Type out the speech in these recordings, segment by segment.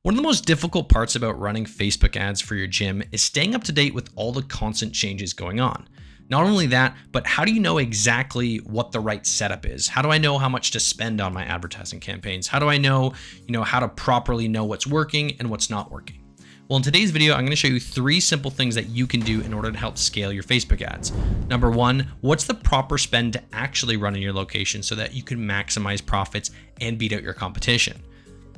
One of the most difficult parts about running Facebook ads for your gym is staying up to date with all the constant changes going on. Not only that, but how do you know exactly what the right setup is? How do I know how much to spend on my advertising campaigns? How do I know, how to properly know what's working and what's not working? Well, in today's video, I'm going to show you 3 simple things that you can do in order to help scale your Facebook ads. Number 1, what's the proper spend to actually run in your location so that you can maximize profits and beat out your competition?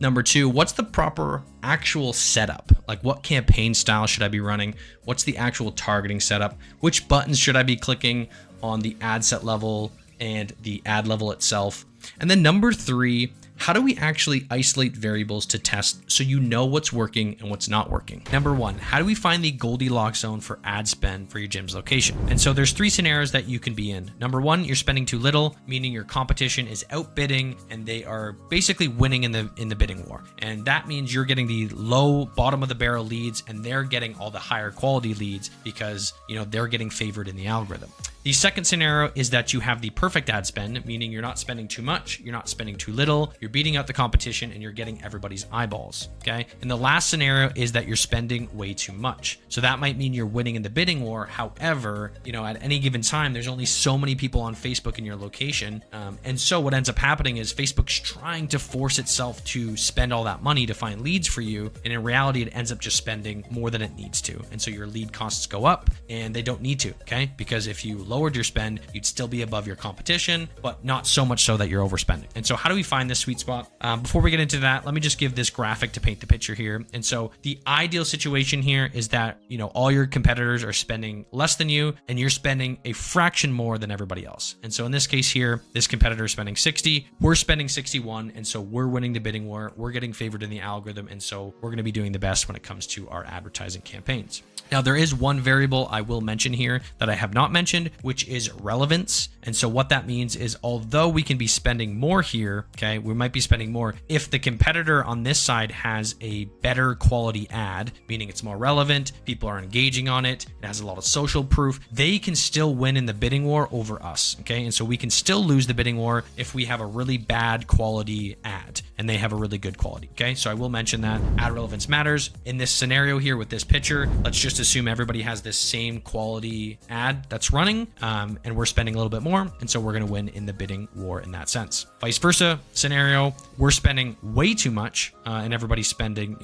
Number 2, what's the proper actual setup? Like, what campaign style should I be running? What's the actual targeting setup? Which buttons should I be clicking on the ad set level and the ad level itself? And then number 3, how do we actually isolate variables to test so you know what's working and what's not working? Number 1, how do we find the Goldilocks zone for ad spend for your gym's location? And so there's 3 scenarios that you can be in. Number 1, you're spending too little, meaning your competition is outbidding and they are basically winning in the bidding war. And that means you're getting the low bottom of the barrel leads and they're getting all the higher quality leads because, they're getting favored in the algorithm. The second scenario is that you have the perfect ad spend, meaning you're not spending too much, you're not spending too little, you're beating out the competition and you're getting everybody's eyeballs, okay? And the last scenario is that you're spending way too much. So that might mean you're winning in the bidding war. However, at any given time, there's only so many people on Facebook in your location. And so what ends up happening is Facebook's trying to force itself to spend all that money to find leads for you. And in reality, it ends up just spending more than it needs to. And so your lead costs go up and they don't need to, okay? Because if you lowered your spend, you'd still be above your competition, but not so much so that you're overspending. And so how do we find this sweet spot? Before we get into that, let me just give this graphic to paint the picture here. And so the ideal situation here is that, all your competitors are spending less than you and you're spending a fraction more than everybody else. And so in this case here, this competitor is spending 60, we're spending 61. And so we're winning the bidding war, we're getting favored in the algorithm. And so we're going to be doing the best when it comes to our advertising campaigns. Now, there is one variable I will mention here that I have not mentioned, which is relevance. And so what that means is although we can be spending more here, okay, we might be spending more. If the competitor on this side has a better quality ad, meaning it's more relevant, people are engaging on it, it has a lot of social proof, they can still win in the bidding war over us, okay? And so we can still lose the bidding war if we have a really bad quality ad and they have a really good quality, okay? So I will mention that ad relevance matters. In this scenario here with this picture, let's just assume everybody has this same quality ad that's running and we're spending a little bit more. And so we're going to win in the bidding war in that sense. Vice versa scenario, we're spending way too much and everybody's spending,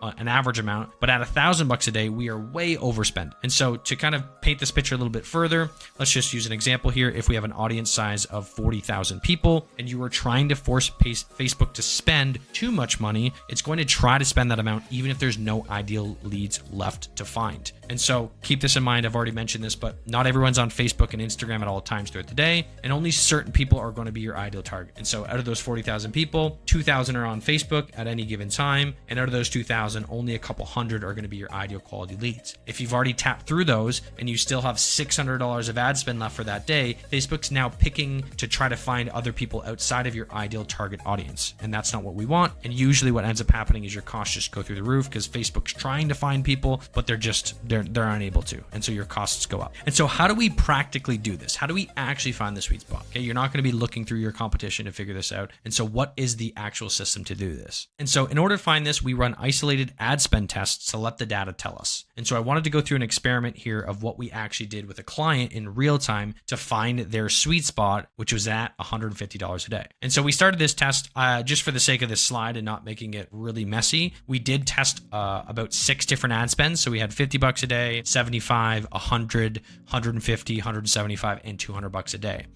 an average amount, but at $1,000 a day, we are way overspent. And so to kind of paint this picture a little bit further, let's just use an example here. If we have an audience size of 40,000 people and you are trying to force Facebook to spend too much money, it's going to try to spend that amount even if there's no ideal leads left to find. And so keep this in mind. I've already mentioned this, but not everyone's on Facebook and Instagram at all times throughout the day, and only certain people are going to be your ideal target. And so out of those 40,000 people, 2,000 are on Facebook at any given time, and out of those 2,000, only a couple hundred are going to be your ideal quality leads. If you've already tapped through those and you still have $600 of ad spend left for that day, Facebook's now picking to try to find other people outside of your ideal target audience. And that's not what we want. And usually what ends up happening is your costs just go through the roof because Facebook's trying to find people, but they're unable to. And so your costs go up. And so how do we practically do this? How do we actually find the sweet spot? Okay, you're not going to be looking through your competition to figure this out. And so what is the actual system to do this? And so in order to find this, we run isolated ad spend tests to let the data tell us. And so I wanted to go through an experiment here of what we actually did with a client in real time to find their sweet spot, which was at $150 a day. And so we started this test just for the sake of this slide and not making it really messy. We did test about 6 different ad spends. So we had $50 a day, 75, 100, 150, 175, and $200 a day.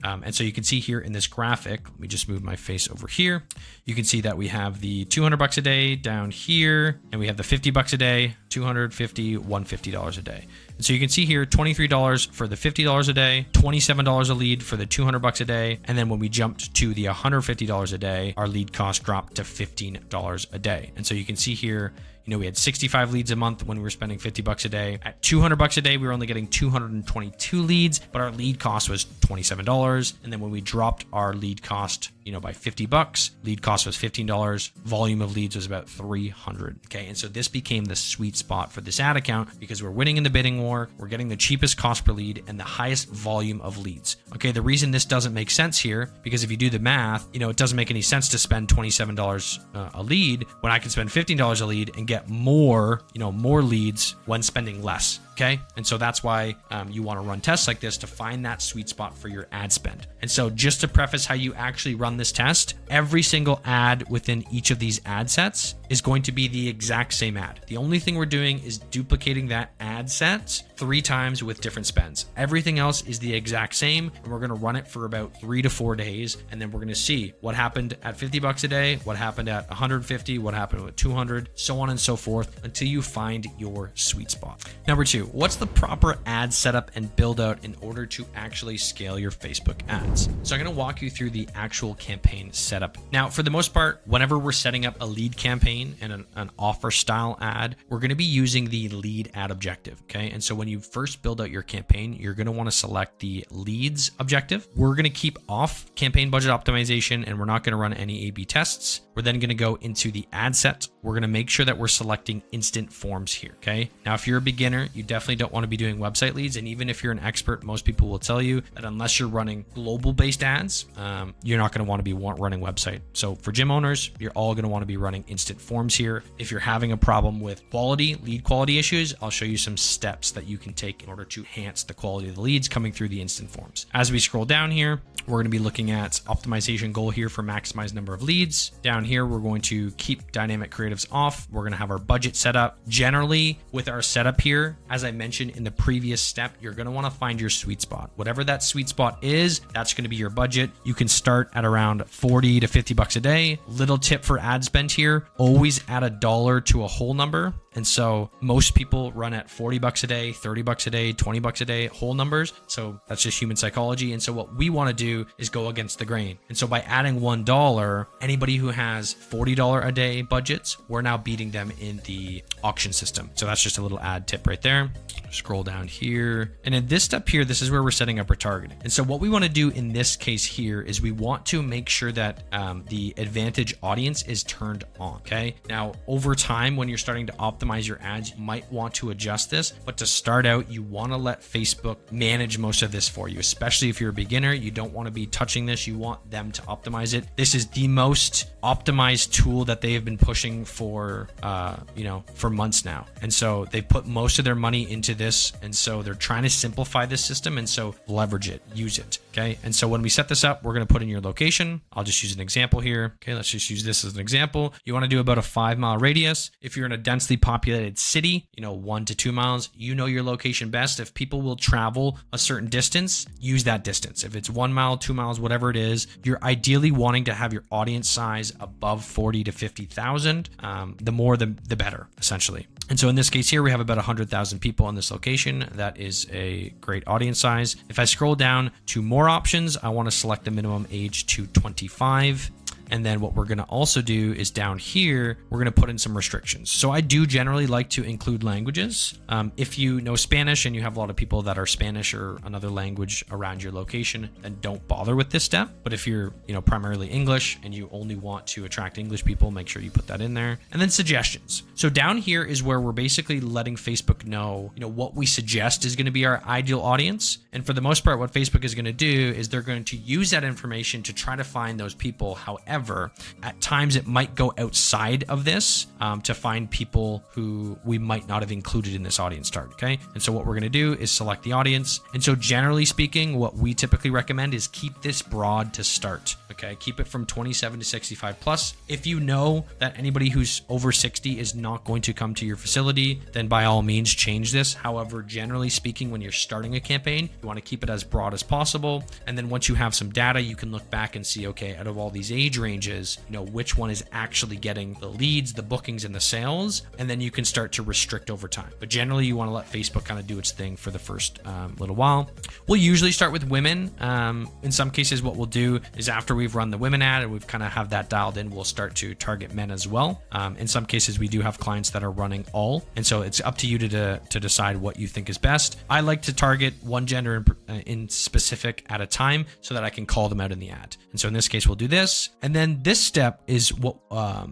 And so you can see here in this graphic, let me just move my face over here. You can see that we have the $200 a day down here, and we have the $50 a day, $250, $150 a day. And so you can see here, $23 for the $50 a day, $27 a lead for the $200 a day. And then when we jumped to the $150 a day, our lead cost dropped to $15 a day. And so you can see here, we had 65 leads a month when we were spending $50 a day. At $200 a day, we were only getting 222 leads, but our lead cost was $27. And then when we dropped our lead cost by $50. Lead cost was $15. Volume of leads was about 300. Okay. And so this became the sweet spot for this ad account because we're winning in the bidding war. We're getting the cheapest cost per lead and the highest volume of leads. Okay. The reason this doesn't make sense here, because if you do the math, it doesn't make any sense to spend $27 a lead when I can spend $15 a lead and get more leads when spending less. Okay. And so that's why you want to run tests like this to find that sweet spot for your ad spend. And so just to preface how you actually run this test, every single ad within each of these ad sets is going to be the exact same ad. The only thing we're doing is duplicating that ad set 3 times with different spends. Everything else is the exact same. And we're going to run it for about 3 to 4 days. And then we're going to see what happened at $50 a day, what happened at 150, what happened with 200, so on and so forth until you find your sweet spot. Number 2, what's the proper ad setup and build out in order to actually scale your Facebook ads? So I'm going to walk you through the actual campaign setup. Now, for the most part, whenever we're setting up a lead campaign and an offer style ad, we're going to be using the lead ad objective. Okay. And so when you first build out your campaign, you're going to want to select the leads objective. We're going to keep off campaign budget optimization and we're not going to run any A/B tests. We're then going to go into the ad set. We're going to make sure that we're selecting instant forms here. Okay. Now, if you're a beginner, you definitely don't want to be doing website leads. And even if you're an expert, most people will tell you that unless you're running global based ads, you're not going to want to be running website. So for gym owners, you're all going to want to be running instant forms here. If you're having a problem with lead quality issues, I'll show you some steps that you can take in order to enhance the quality of the leads coming through the instant forms. As we scroll down here, we're going to be looking at optimization goal here for maximize number of leads. Down here, we're going to keep dynamic creatives off. We're going to have our budget set up. Generally, with our setup here, as I mentioned in the previous step, you're going to want to find your sweet spot. Whatever that sweet spot is, that's going to be your budget. You can start at around $40 to $50 a day. Little tip for ad spend here, always add $1 to a whole number. And so most people run at $40 a day, $30 a day, $20 a day, whole numbers. So that's just human psychology. And so what we want to do is go against the grain. And so by adding $1, anybody who has $40 a day budgets, we're now beating them in the auction system. So that's just a little ad tip right there. Scroll down here. And in this step here, this is where we're setting up our targeting. And so what we want to do in this case here is we want to make sure that the advantage audience is turned on. Okay. Now, over time, when you're starting to optimize your ads, you might want to adjust this, but to start out, you want to let Facebook manage most of this for you, especially if you're a beginner. You don't want to be touching this. You want them to optimize it. This is the most optimized tool that they have been pushing for months now. And so they put most of their money into this. And so they're trying to simplify this system. And so leverage it, use it. Okay. And so when we set this up, we're going to put in your location. I'll just use an example here. Okay. Let's just use this as an example. You want to do about a 5-mile radius. If you're in a densely populated city, 1 to 2 miles, your location best. If people will travel a certain distance, use that distance. If it's 1 mile, 2 miles, whatever it is, you're ideally wanting to have your audience size above 40 to 50,000. The more, the better, essentially. And so in this case here, we have about 100,000 people in this location. That is a great audience size. If I scroll down to more options, I want to select the minimum age to 25. And then what we're going to also do is down here, we're going to put in some restrictions. So I do generally like to include languages. If you know Spanish and you have a lot of people that are Spanish or another language around your location, then don't bother with this step. But if you're, primarily English and you only want to attract English people, make sure you put that in there. And then suggestions. So down here is where we're basically letting Facebook know, what we suggest is going to be our ideal audience. And for the most part, what Facebook is going to do is they're going to use that information to try to find those people. However, at times it might go outside of this to find people who we might not have included in this audience target. Okay. And so what we're going to do is select the audience. And so generally speaking, what we typically recommend is keep this broad to start. Okay. Keep it from 27 to 65 plus. If you know that anybody who's over 60 is not going to come to your facility, then by all means change this. However, generally speaking, when you're starting a campaign, you want to keep it as broad as possible. And then once you have some data, you can look back and see, okay, out of all these age ranges, which one is actually getting the leads, the bookings, and the sales, and then you can start to restrict over time. But generally, you want to let Facebook kind of do its thing for the first little while. We'll usually start with women. In some cases, what we'll do is after we we've run the women ad and we've kind of have that dialed in, we'll start to target men as well. In some cases, we do have clients that are running all. And so it's up to you to decide what you think is best. I like to target one gender in specific at a time so that I can call them out in the ad. And so in this case, we'll do this. And then this step is what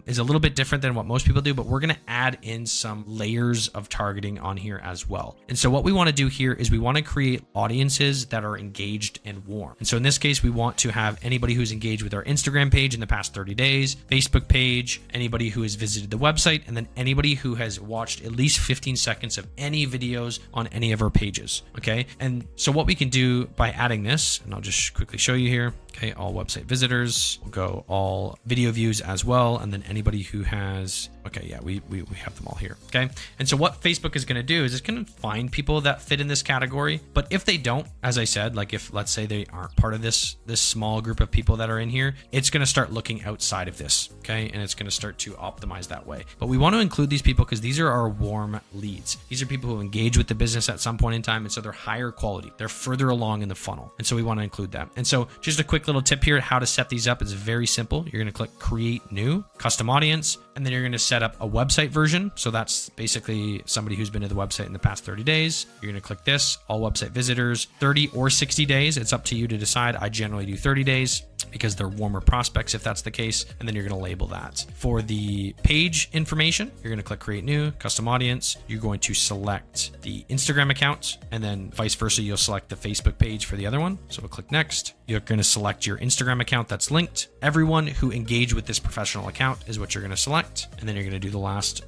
is a little bit different than what most people do, but we're going to add in some layers of targeting on here as well. And so what we want to do here is we want to create audiences that are engaged and warm. And so in this case, we want to have anybody who's engaged with our Instagram page in the past 30 days, Facebook page, anybody who has visited the website, and then anybody who has watched at least 15 seconds of any videos on any of our pages. Okay. And so what we can do by adding this, and I'll just quickly show you here. Okay, all website visitors, we'll go all video views as well. And then anybody who has, okay, yeah, we have them all here. Okay. And so what Facebook is going to do is it's going to find people that fit in this category. But if they don't, as I said, like if let's say they aren't part of this small group of people that are in here, it's going to start looking outside of this. Okay. And it's going to start to optimize that way. But we want to include these people because these are our warm leads. These are people who engage with the business at some point in time. And so they're higher quality. They're further along in the funnel. And so we want to include that. And so just a quick little tip here, how to set these up is very simple. You're going to click create new, custom audience, and then you're going to set up a website version. So that's basically somebody who's been to the website in the past 30 days. You're going to click this, all website visitors, 30 or 60 days. It's up to you to decide. I generally do 30 days because they're warmer prospects if that's the case. And then you're going to label that. For the page information, you're going to click create new, custom audience. You're going to select the Instagram account, and then vice versa, you'll select the Facebook page for the other one. So we'll click next. You're going to select your Instagram account that's linked. Everyone who engaged with this professional account is what you're going to select. And then you're going to do the last,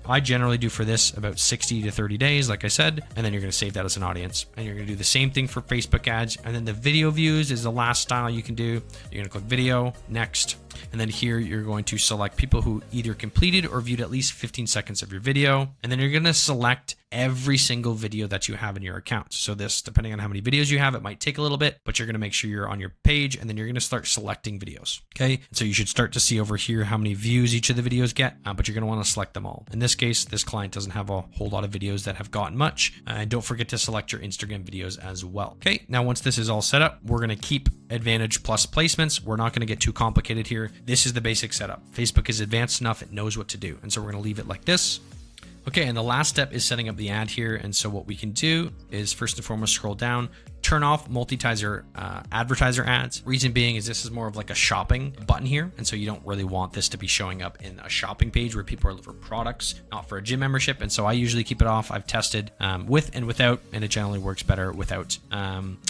I generally do for this about 60 to 30 days, like I said, and then you're going to save that as an audience. And you're going to do the same thing for Facebook ads. And then the video views is the last style you can do. You're going to click video, next. And then here you're going to select people who either completed or viewed at least 15 seconds of your video. And then you're going to select every single video that you have in your account. So this, depending on how many videos you have, it might take a little bit, but you're going to make sure you're on your page, and then you're going to start selecting videos. Okay. And so you should start to see over here how many views each of the videos get, but you're going to want to select them all. In this case, this client doesn't have a whole lot of videos that have gotten much. And don't forget to select your Instagram videos as well. Okay. Now, once this is all set up, we're going to keep Advantage Plus placements. We're not going to get too complicated here. This is the basic setup. Facebook is advanced enough. It knows what to do. And so we're going to leave it like this. Okay, and the last step is setting up the ad here. And so what we can do is first and foremost scroll down, turn off multi-tizer advertiser ads. Reason being is this is more of like a shopping button here. And so you don't really want this to be showing up in a shopping page where people are looking for products, not for a gym membership. And so I usually keep it off. I've tested with and without, and it generally works better without.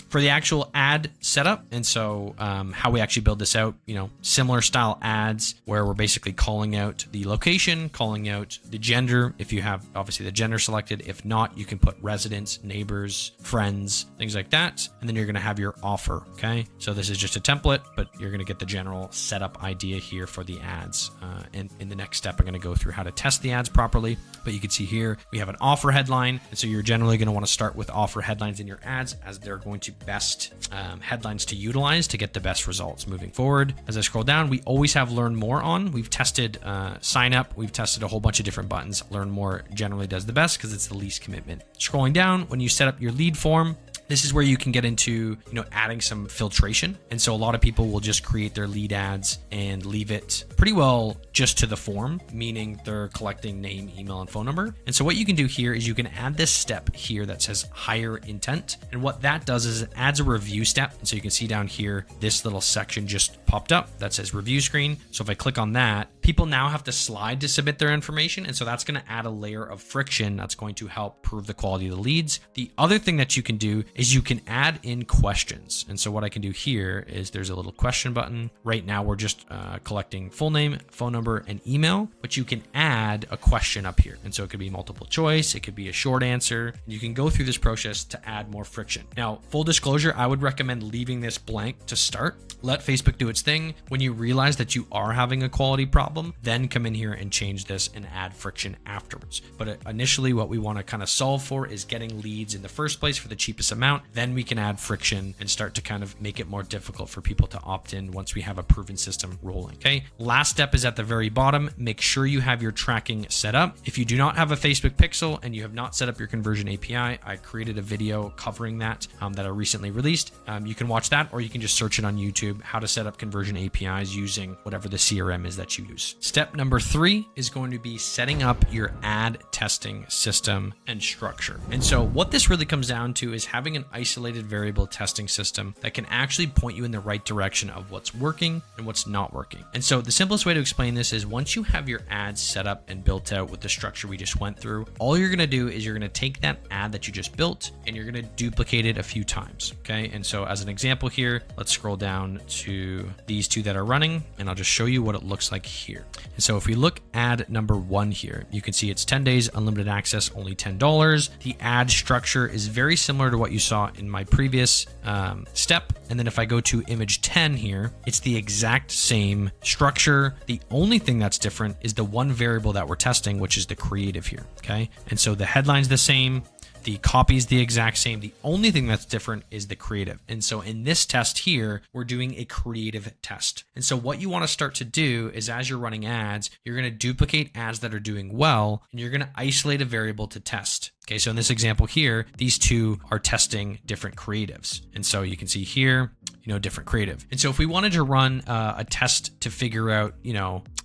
For the actual ad setup, and so how we actually build this out, similar style ads where we're basically calling out the location, calling out the gender, if you have obviously the gender selected. If not, you can put residents, neighbors, friends, things like that. And then you're going to have your offer. Okay. So this is just a template, but you're going to get the general setup idea here for the ads. And in the next step, I'm going to go through how to test the ads properly. But you can see here, we have an offer headline. And so you're generally going to want to start with offer headlines in your ads, as they're going to best headlines to utilize to get the best results moving forward. As I scroll down, we always have learn more on. We've tested sign up. We've tested a whole bunch of different buttons. Learn more generally does the best because it's the least commitment. Scrolling down, when you set up your lead form, this is where you can get into, adding some filtration. And so a lot of people will just create their lead ads and leave it pretty well just to the form, meaning they're collecting name, email, and phone number. And so what you can do here is you can add this step here that says higher intent. And what that does is it adds a review step. And so you can see down here, this little section just popped up that says review screen. So if I click on that, people now have to slide to submit their information. And so that's going to add a layer of friction that's going to help prove the quality of the leads. The other thing that you can do is you can add in questions. And so what I can do here is there's a little question button. Right now, we're just collecting full name, phone number, and email, but you can add a question up here. And so it could be multiple choice. It could be a short answer. You can go through this process to add more friction. Now, full disclosure, I would recommend leaving this blank to start. Let Facebook do its thing. When you realize that you are having a quality problem, problem, then come in here and change this and add friction afterwards. But initially what we want to kind of solve for is getting leads in the first place for the cheapest amount. Then we can add friction and start to kind of make it more difficult for people to opt in once we have a proven system rolling. Okay. Last step is at the very bottom. Make sure you have your tracking set up. If you do not have a Facebook pixel and you have not set up your conversion API, I created a video covering that that I recently released. You can watch that, or you can just search it on YouTube, how to set up conversion APIs using whatever the CRM is that you use. Step number 3 is going to be setting up your ad testing system and structure. And so what this really comes down to is having an isolated variable testing system that can actually point you in the right direction of what's working and what's not working. And so the simplest way to explain this is once you have your ads set up and built out with the structure we just went through, all you're going to do is you're going to take that ad that you just built and you're going to duplicate it a few times. Okay. And so as an example here, let's scroll down to these two that are running and I'll just show you what it looks like here. And so if we look ad number 1 here, you can see it's 10 days, unlimited access, only $10. The ad structure is very similar to what you saw in my previous step. And then if I go to image 10 here, it's the exact same structure. The only thing that's different is the one variable that we're testing, which is the creative here. Okay. And so the headline's the same. The copy is the exact same. The only thing that's different is the creative. And so in this test here, we're doing a creative test. And so what you want to start to do is as you're running ads, you're going to duplicate ads that are doing well, and you're going to isolate a variable to test. Okay, so in this example here, these two are testing different creatives. And so you can see here, different creative. And so if we wanted to run a test to figure out,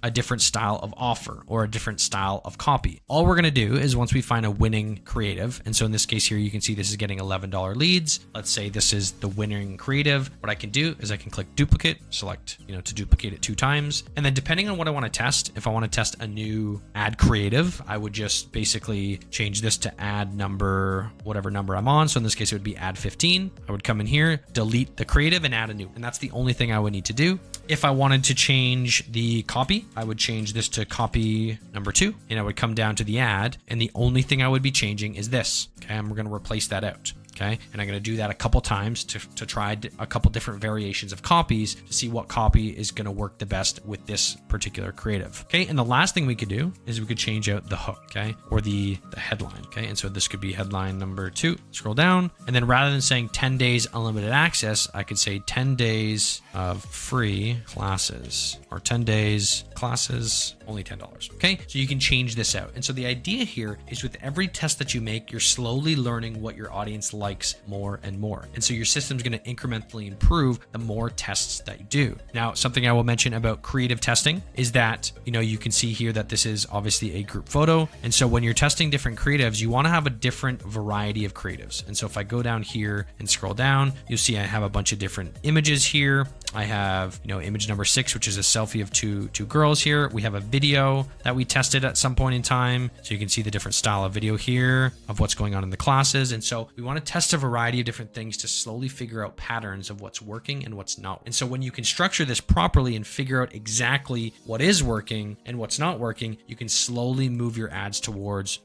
a different style of offer or a different style of copy, all we're going to do is once we find a winning creative. And so in this case here, you can see this is getting $11 leads. Let's say this is the winning creative. What I can do is I can click duplicate, select, to duplicate it 2 times. And then depending on what I want to test, if I want to test a new ad creative, I would just basically change this to ad number, whatever number I'm on. So in this case, it would be ad 15. I would come in here, delete the creative and add a new. And that's the only thing I would need to do. If I wanted to change the copy, I would change this to copy number 2, and I would come down to the ad. And the only thing I would be changing is this. Okay. And we're going to replace that out. Okay. And I'm going to do that a couple times to try a couple different variations of copies to see what copy is going to work the best with this particular creative. Okay. And the last thing we could do is we could change out the hook. Okay. Or the headline. Okay. And so this could be headline number 2, scroll down. And then rather than saying 10 days unlimited access, I could say 10 days of free classes or 10 days classes, only $10. Okay. So you can change this out. And so the idea here is with every test that you make, you're slowly learning what your audience likes more and more. And so your system's going to incrementally improve the more tests that you do. Now, something I will mention about creative testing is that, you can see here that this is obviously a group photo. And so when you're testing different creatives, you want to have a different variety of creatives. And so if I go down here and scroll down, you'll see I have a bunch of different images here. I have, image number 6, which is a selfie of two girls here. We have a video that we tested at some point in time. So you can see the different style of video here of what's going on in the classes. And so we want to test a variety of different things to slowly figure out patterns of what's working and what's not. And so when you can structure this properly and figure out exactly what is working and what's not working, you can slowly move your ads towards,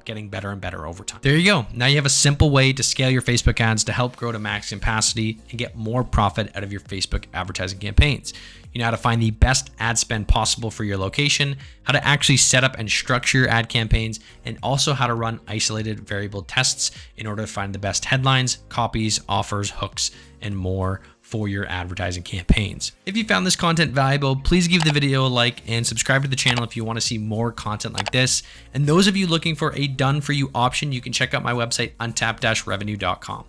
getting better and better over time. There you go. Now you have a simple way to scale your Facebook ads to help grow to max capacity and get more profit out of your Facebook advertising campaigns. You know how to find the best ad spend possible for your location, how to actually set up and structure your ad campaigns, and also how to run isolated variable tests in order to find the best headlines, copies, offers, hooks, and more for your advertising campaigns. If you found this content valuable, please give the video a like and subscribe to the channel if you want to see more content like this. And those of you looking for a done for you option, you can check out my website, untapped-revenue.com.